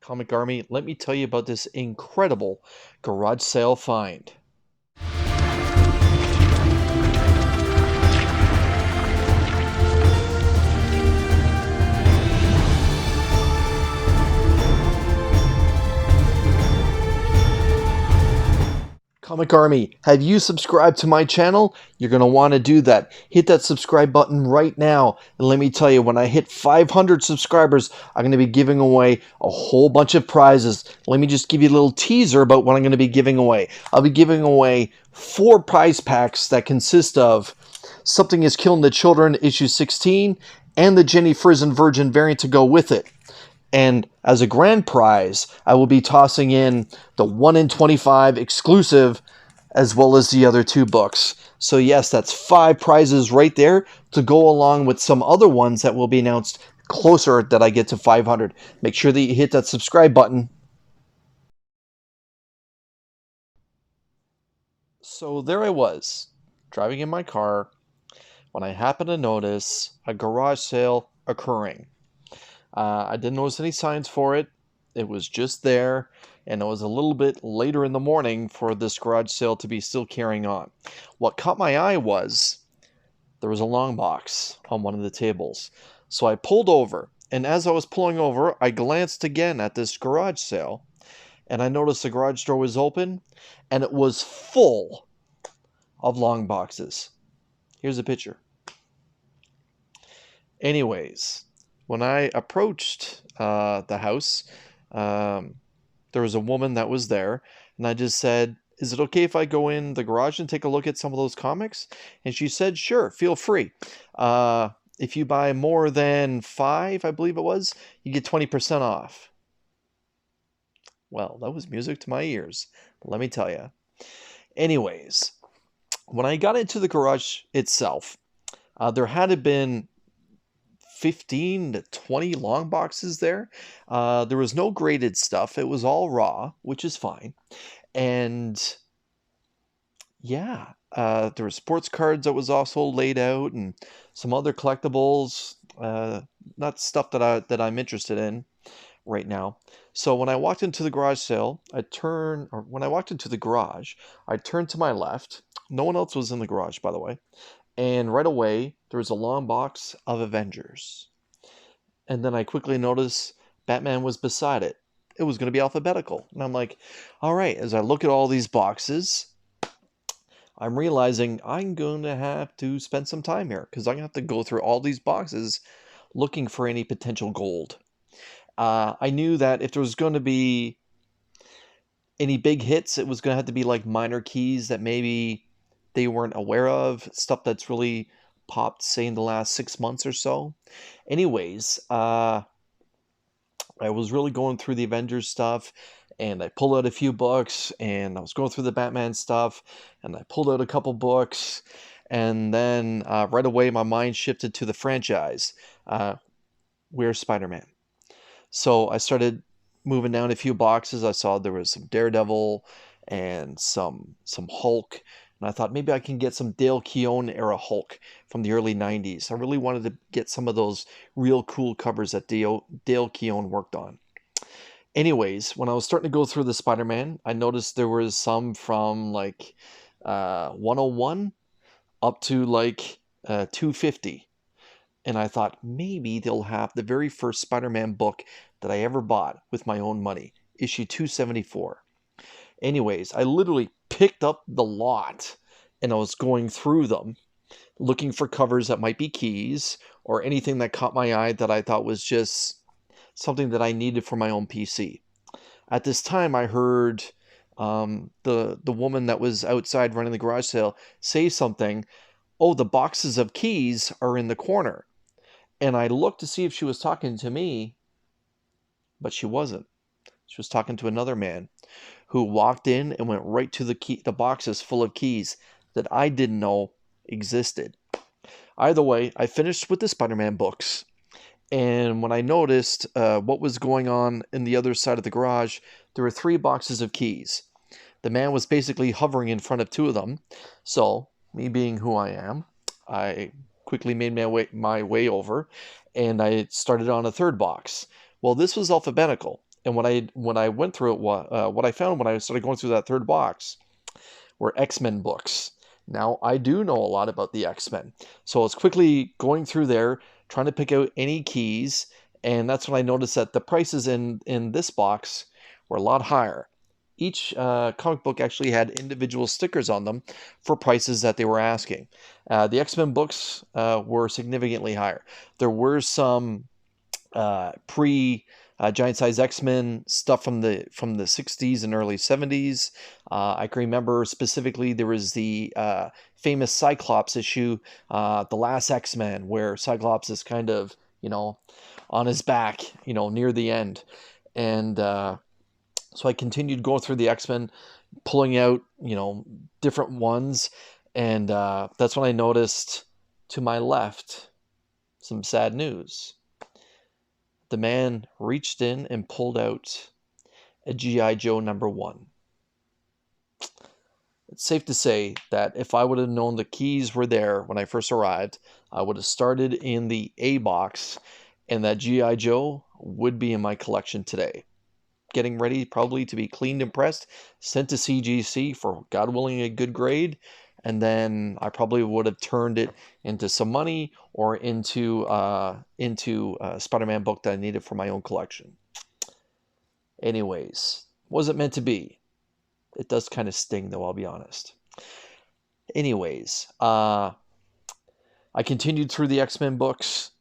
Comic Army, let me tell you about this incredible garage sale find. Comic Army, have you subscribed to my channel? You're going to want to do that. Hit that subscribe button right now. And let me tell you, when I hit 500 subscribers, I'm going to be giving away a whole bunch of prizes. Let me just give you a little teaser about what I'm going to be giving away. I'll be giving away 4 prize packs that consist of Something is Killing the Children, issue 16, and the Jenny Frison Virgin variant to go with it. And as a grand prize, I will be tossing in the 1 in 25 exclusive as well as the other 2 books. So yes, that's 5 prizes right there to go along with some other ones that will be announced closer that I get to 500. Make sure that you hit that subscribe button. So there I was, driving in my car, when I happened to notice a garage sale occurring. I didn't notice any signs for it. It was just there, and it was a little bit later in the morning for this garage sale to be still carrying on. What caught my eye was there was a long box on one of the tables. So I pulled over, and as I was pulling over, I glanced again at this garage sale, and I noticed the garage door was open, and it was full of long boxes. Here's a picture. Anyways, when I approached the house, there was a woman that was there, and I just said, "Is it okay if I go in the garage and take a look at some of those comics?" And she said, "Sure, feel free. If you buy more than 5, I believe it was, you get 20% off." Well, that was music to my ears, let me tell you. Anyways, when I got into the garage itself, there had been 15 to 20 long boxes there. There was no graded stuff. It was all raw, which is fine. And yeah, there were sports cards that was also laid out and some other collectibles. Not stuff that I'm interested in right now. So when I walked into the garage sale, when I walked into the garage, I turned to my left. No one else was in the garage, by the way. And right away, there was a long box of Avengers. And then I quickly noticed Batman was beside it. It was going to be alphabetical. And I'm like, all right, as I look at all these boxes, I'm realizing I'm going to have to spend some time here because I'm going to have to go through all these boxes looking for any potential gold. I knew that if there was going to be any big hits, it was going to have to be like minor keys that maybe they weren't aware of, stuff that's really popped, say, in the last 6 months or so. Anyways, I was really going through the Avengers stuff, and I pulled out a few books, and I was going through the Batman stuff, and I pulled out a couple books, and then right away my mind shifted to the franchise. Where's Spider-Man? So I started moving down a few boxes. I saw there was some Daredevil and some Hulk. And I thought maybe I can get some Dale Keown era Hulk from the early 90s. I really wanted to get some of those real cool covers that Dale Keown worked on. Anyways, when I was starting to go through the Spider-Man, I noticed there was some from like 101 up to like 250. And I thought maybe they'll have the very first Spider-Man book that I ever bought with my own money, issue 274. Anyways, I literally picked up the lot and I was going through them, looking for covers that might be keys or anything that caught my eye that I thought was just something that I needed for my own PC. At this time, I heard the woman that was outside running the garage sale say something. "Oh, the boxes of keys are in the corner." And I looked to see if she was talking to me, but she wasn't. She was talking to another man who walked in and went right to the boxes full of keys that I didn't know existed. Either way, I finished with the Spider-Man books. And when I noticed what was going on in the other side of the garage, there were 3 boxes of keys. The man was basically hovering in front of 2 of them. So, me being who I am, I quickly made my way over, and I started on a 3rd box. Well, this was alphabetical, And when I went through it, what I found when I started going through that third box were X-Men books. Now, I do know a lot about the X-Men, so I was quickly going through there, trying to pick out any keys, and that's when I noticed that the prices in this box were a lot higher. Each comic book actually had individual stickers on them for prices that they were asking. The X-Men books were significantly higher. There were some pre Giant Size X-Men stuff from the 60s and early 70s. I can remember specifically there was the famous Cyclops issue, The Last X-Men, where Cyclops is kind of, on his back, near the end. And so I continued going through the X-Men, pulling out, different ones. And that's when I noticed to my left some sad news. The man reached in and pulled out a G.I. Joe #1. It's safe to say that if I would have known the keys were there when I first arrived, I would have started in the A box, and that G.I. Joe would be in my collection today. Getting ready probably to be cleaned and pressed, sent to CGC for, God willing, a good grade, and then I probably would have turned it into some money or into a Spider-Man book that I needed for my own collection. Anyways, wasn't meant to be. It does kind of sting, though, I'll be honest. Anyways, I continued through the X-Men books,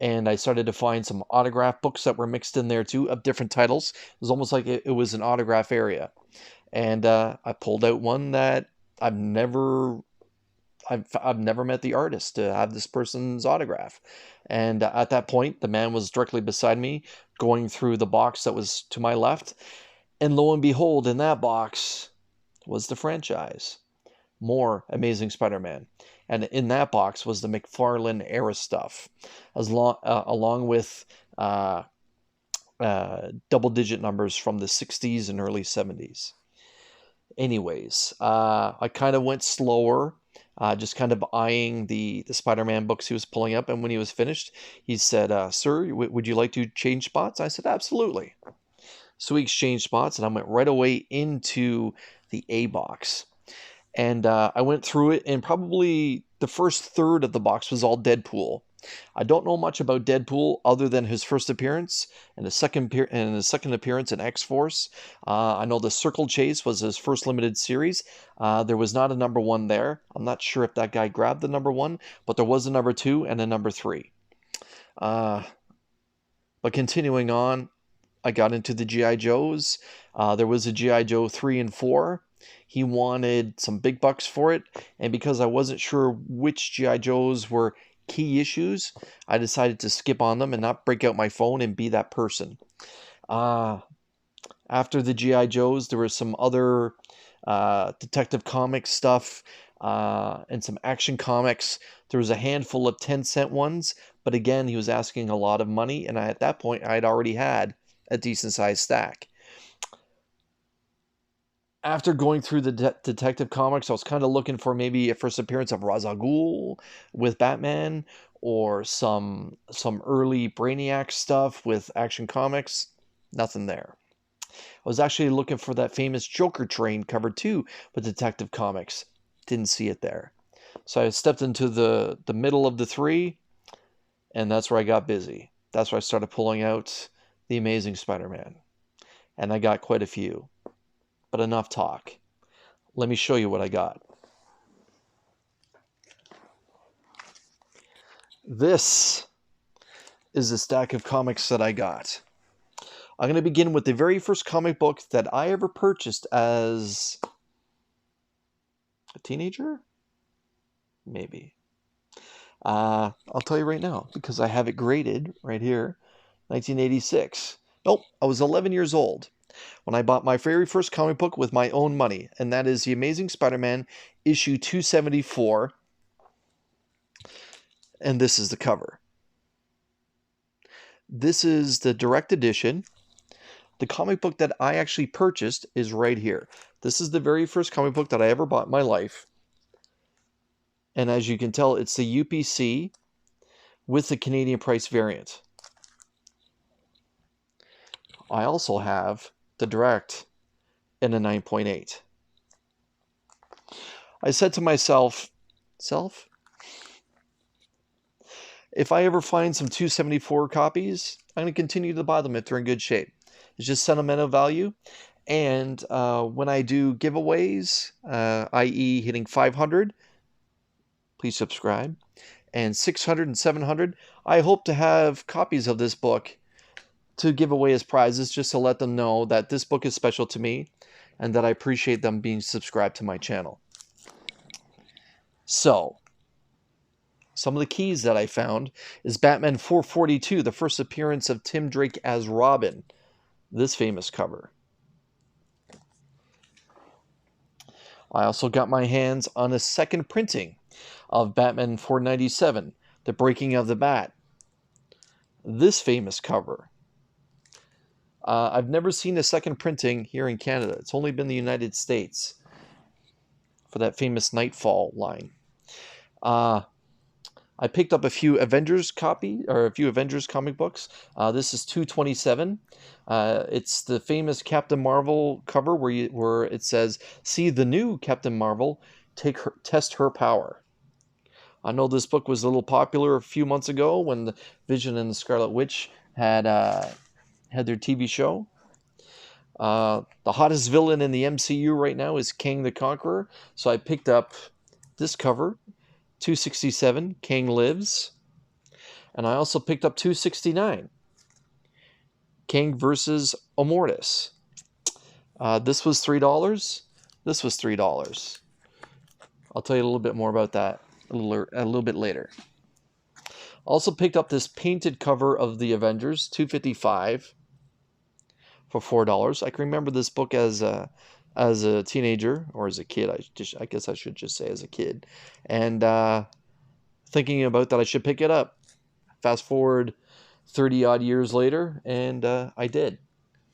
and I started to find some autograph books that were mixed in there too, of different titles. It was almost like it was an autograph area. And I pulled out one that I've never met the artist to have this person's autograph. And at that point, the man was directly beside me, going through the box that was to my left. And lo and behold, in that box was the franchise. More Amazing Spider-Man. And in that box was the McFarlane era stuff, along with double-digit numbers from the 60s and early 70s. Anyways, I kind of went slower, just kind of eyeing the Spider-Man books he was pulling up. And when he was finished, he said, "Sir, would you like to change spots?" I said, "Absolutely." So we exchanged spots, and I went right away into the A box. And I went through it, and probably the first third of the box was all Deadpool. I don't know much about Deadpool other than his first appearance and his second appearance in X-Force. I know the Circle Chase was his first limited series. There was not a #1 there. I'm not sure if that guy grabbed the #1, but there was a #2 and a #3. But continuing on, I got into the G.I. Joes. There was a G.I. Joe 3 and 4. He wanted some big bucks for it, and because I wasn't sure which G.I. Joes were key issues, I decided to skip on them and not break out my phone and be that person. After the G.I. Joes, there was some other Detective Comics stuff and some Action Comics. There was a handful of 10-cent ones, but again, he was asking a lot of money, and at that point, I had already had a decent-sized stack. After going through the Detective Comics, I was kind of looking for maybe a first appearance of Ra's al Ghul with Batman, or some early Brainiac stuff with Action Comics. Nothing there. I was actually looking for that famous Joker train cover too with Detective Comics. Didn't see it there. So I stepped into the middle of the three, and that's where I got busy. That's where I started pulling out the Amazing Spider-Man. And I got quite a few. But enough talk. Let me show you what I got. This is the stack of comics that I got. I'm going to begin with the very first comic book that I ever purchased as a teenager? Maybe. I'll tell you right now, because I have it graded right here. 1986. Nope, I was 11 years old when I bought my very first comic book with my own money, and that is The Amazing Spider-Man issue 274, and this is the cover. This is the direct edition. The comic book that I actually purchased is right here. This is the very first comic book that I ever bought in my life, and as you can tell, it's the UPC with the Canadian price variant. I also have the Direct in a 9.8. I said to myself, if I ever find some 274 copies, I'm going to continue to buy them if they're in good shape. It's just sentimental value. And when I do giveaways, i.e. hitting 500, please subscribe, and 600 and 700, I hope to have copies of this book to give away as prizes, just to let them know that this book is special to me and that I appreciate them being subscribed to my channel. So, some of the keys that I found is Batman 442, the first appearance of Tim Drake as Robin. This famous cover. I also got my hands on a second printing of Batman 497, The Breaking of the Bat. This famous cover. I've never seen a second printing here in Canada. It's only been the United States for that famous Nightfall line. I picked up a few Avengers comic books. This is 227. It's the famous Captain Marvel cover where it says, "See the new Captain Marvel, test her power." I know this book was a little popular a few months ago when the Vision and the Scarlet Witch had their TV show. The hottest villain in the MCU right now is Kang the Conqueror, so I picked up this cover, 267, Kang Lives. And I also picked up 269, Kang versus Immortus. This was $3. This was $3. I'll tell you a little bit more about that a little bit later. Also picked up this painted cover of the Avengers, 255, for $4. I can remember this book as a teenager, or as a kid. I guess I should just say as a kid, and thinking about that I should pick it up. Fast forward 30 odd years later, and I did.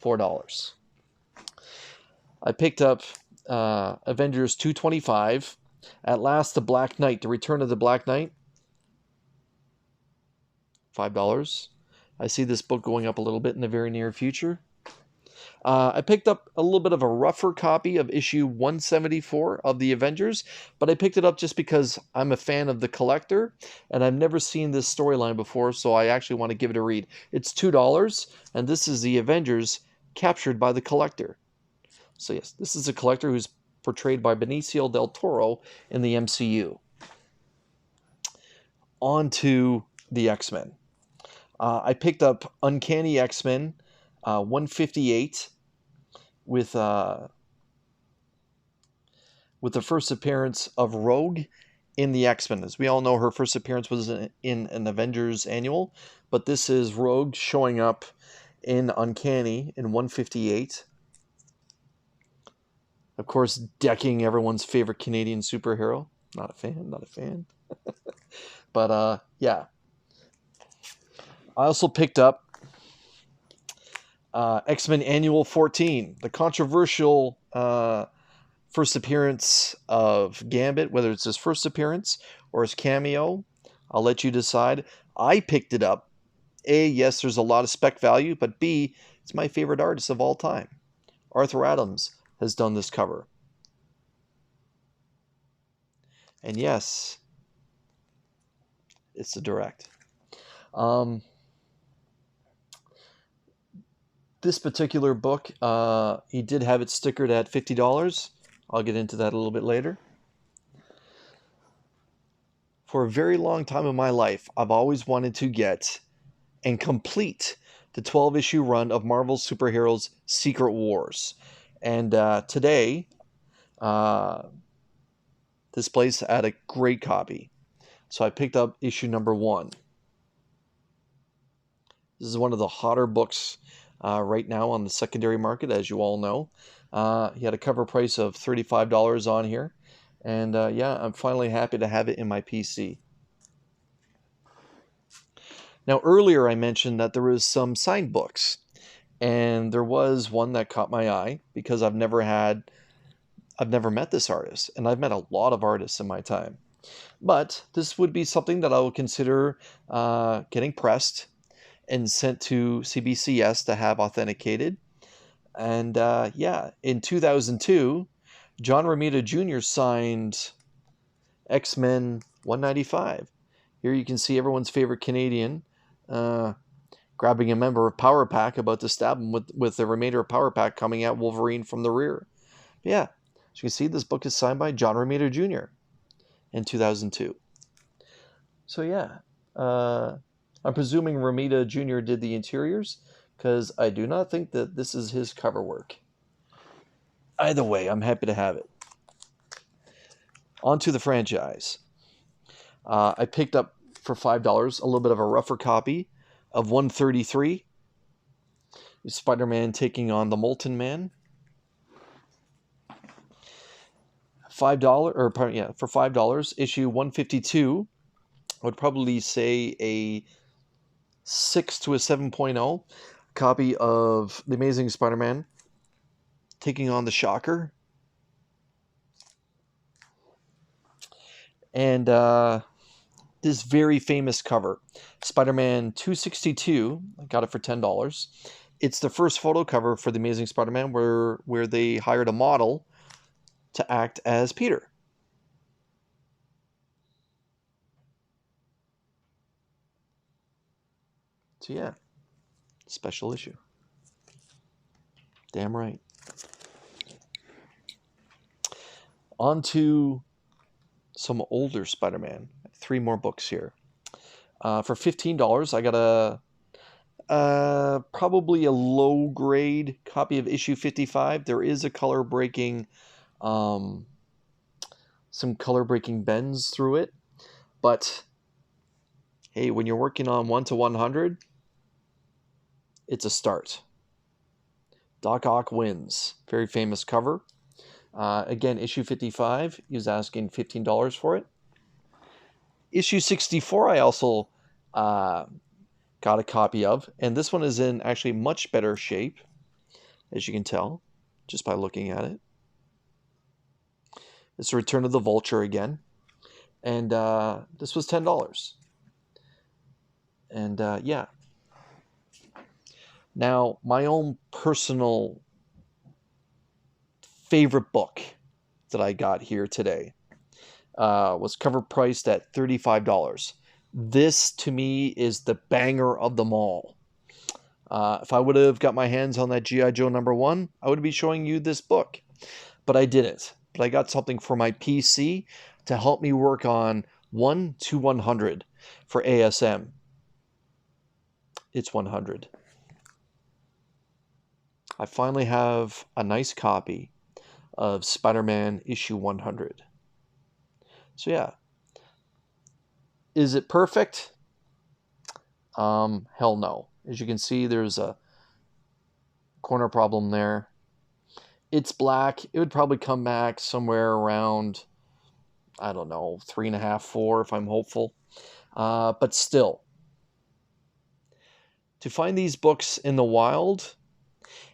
$4. I picked up Avengers 225. At last, the Black Knight, the Return of the Black Knight. $5. I see this book going up a little bit in the very near future. I picked up a little bit of a rougher copy of issue 174 of the Avengers, but I picked it up just because I'm a fan of the Collector, and I've never seen this storyline before, so I actually want to give it a read. It's $2, and this is the Avengers captured by the Collector. So yes, this is a Collector who's portrayed by Benicio del Toro in the MCU. On to the X-Men. I picked up Uncanny X-Men 158 with the first appearance of Rogue in the X-Men. As we all know, her first appearance was in an Avengers annual, but this is Rogue showing up in Uncanny in 158. Of course, decking everyone's favorite Canadian superhero. Not a fan. But yeah. I also picked up X-Men Annual 14, the controversial first appearance of Gambit, whether it's his first appearance or his cameo. I'll let you decide. I picked it up. A, yes, there's a lot of spec value, but B, it's my favorite artist of all time. Arthur Adams has done this cover. And yes, it's a Direct. This particular book, he did have it stickered at $50. I'll get into that a little bit later. For a very long time in my life, I've always wanted to get and complete the 12-issue run of Marvel's Superheroes Secret Wars. And today, this place had a great copy. So I picked up issue number 1. This is one of the hotter books right now on the secondary market, as you all know. He had a cover price of $35 on here. And yeah, I'm finally happy to have it in my PC. Now, earlier I mentioned that there was some signed books. And there was one that caught my eye because I've never met this artist. And I've met a lot of artists in my time. But this would be something that I will consider getting pressed and sent to CBCS to have authenticated. And yeah, in 2002, John Romita Jr. signed X-Men 195. Here you can see everyone's favorite Canadian grabbing a member of Power Pack, about to stab him with the remainder of Power Pack coming at Wolverine from the rear. But yeah, as you can see, this book is signed by John Romita Jr. in 2002. So yeah, I'm presuming Romita Jr. did the interiors, because I do not think that this is his cover work. Either way, I'm happy to have it. On to the franchise. I picked up for $5 a little bit of a rougher copy of 133. Spider-Man taking on the Molten Man. For $5, issue 152. I would probably say a 6 to a 7.0 copy of The Amazing Spider-Man taking on the Shocker. And this very famous cover, Spider-Man 262. I got it for $10. It's the first photo cover for The Amazing Spider-Man where they hired a model to act as Peter. So yeah, special issue. Damn right. On to some older Spider-Man. 3 more books here. For $15, I got probably a low grade copy of issue 55. There is a color breaking, some color breaking bends through it, but hey, when you're working on 1 to 100, it's a start. Doc Ock wins. Very famous cover. Again, issue 55, he was asking $15 for it. Issue 64, I also got a copy of, and this one is in actually much better shape, as you can tell, just by looking at it. It's Return of the Vulture again, and this was $10. And yeah. Now, my own personal favorite book that I got here today was cover priced at $35. This, to me, is the banger of them all. If I would have got my hands on that G.I. Joe #1, I would be showing you this book. But I didn't. But I got something for my PC to help me work on 1 to 100 for ASM. It's 100. I finally have a nice copy of Spider-Man issue 100. So yeah. Is it perfect? Hell no. As you can see, there's a corner problem there. It's black. It would probably come back somewhere around, I don't know, 3.5, 4 if I'm hopeful. But still, to find these books in the wild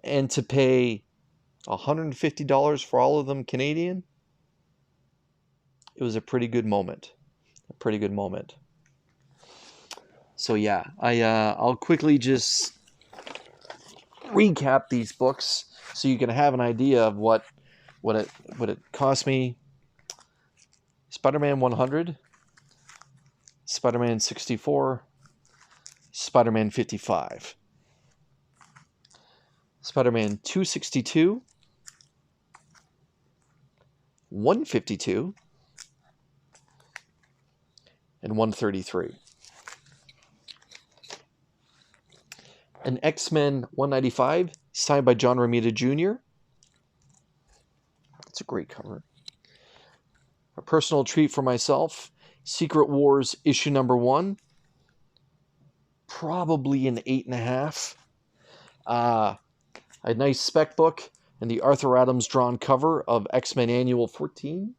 and to pay $150 for all of them Canadian, it was a pretty good moment. A pretty good moment. So yeah, I'll quickly just recap these books so you can have an idea of what it cost me. Spider-Man 100, Spider-Man 64, Spider-Man 55, Spider-Man 262, 152, and 133. An X-Men 195 signed by John Romita Jr. It's a great cover. A personal treat for myself, Secret Wars issue #1. Probably an 8.5. A nice spec book and the Arthur Adams drawn cover of X-Men Annual 14.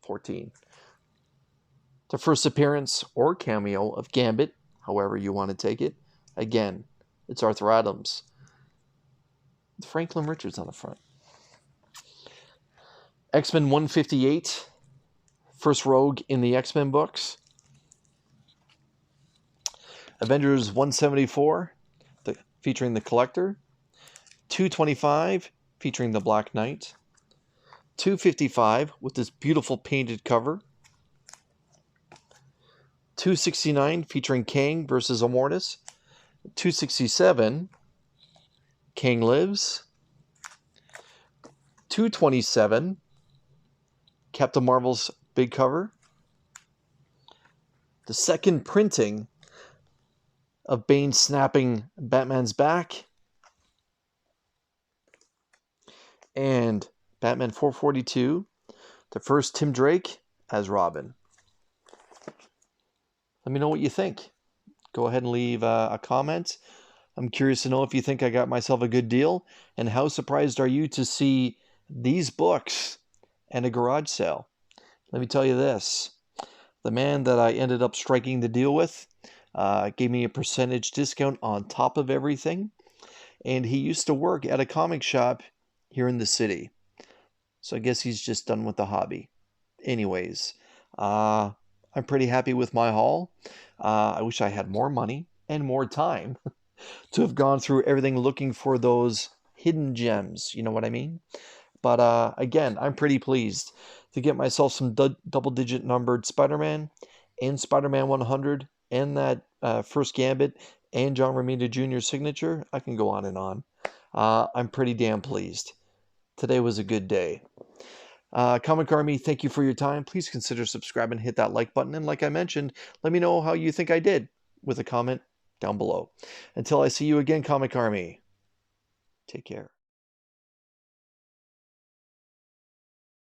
14. The first appearance or cameo of Gambit, however you want to take it. Again, it's Arthur Adams. Franklin Richards on the front. X-Men 158, first Rogue in the X-Men books. Avengers 174, featuring the Collector. 225, featuring the Black Knight. 255, with this beautiful painted cover. 269, featuring Kang versus Immortus. 267, Kang Lives. 227, Captain Marvel's big cover. The second printing of Bane snapping Batman's back. And Batman 442, the first Tim Drake as Robin. Let me know what you think. Go ahead and leave a comment. I'm curious to know if you think I got myself a good deal, and how surprised are you to see these books at a garage sale. Let me tell you this. The man that I ended up striking the deal with gave me a percentage discount on top of everything, and he used to work at a comic shop here in the city. So I guess he's just done with the hobby. Anyways, I'm pretty happy with my haul. I wish I had more money and more time to have gone through everything looking for those hidden gems. You know what I mean? But again, I'm pretty pleased to get myself some double-digit numbered Spider-Man and Spider-Man 100 and that first Gambit and John Romita Jr. signature. I can go on and on. I'm pretty damn pleased. Today was a good day. Comic Army, thank you for your time. Please consider subscribing, hit that like button, and like I mentioned, let me know how you think I did with a comment down below. Until I see you again, Comic Army, take care.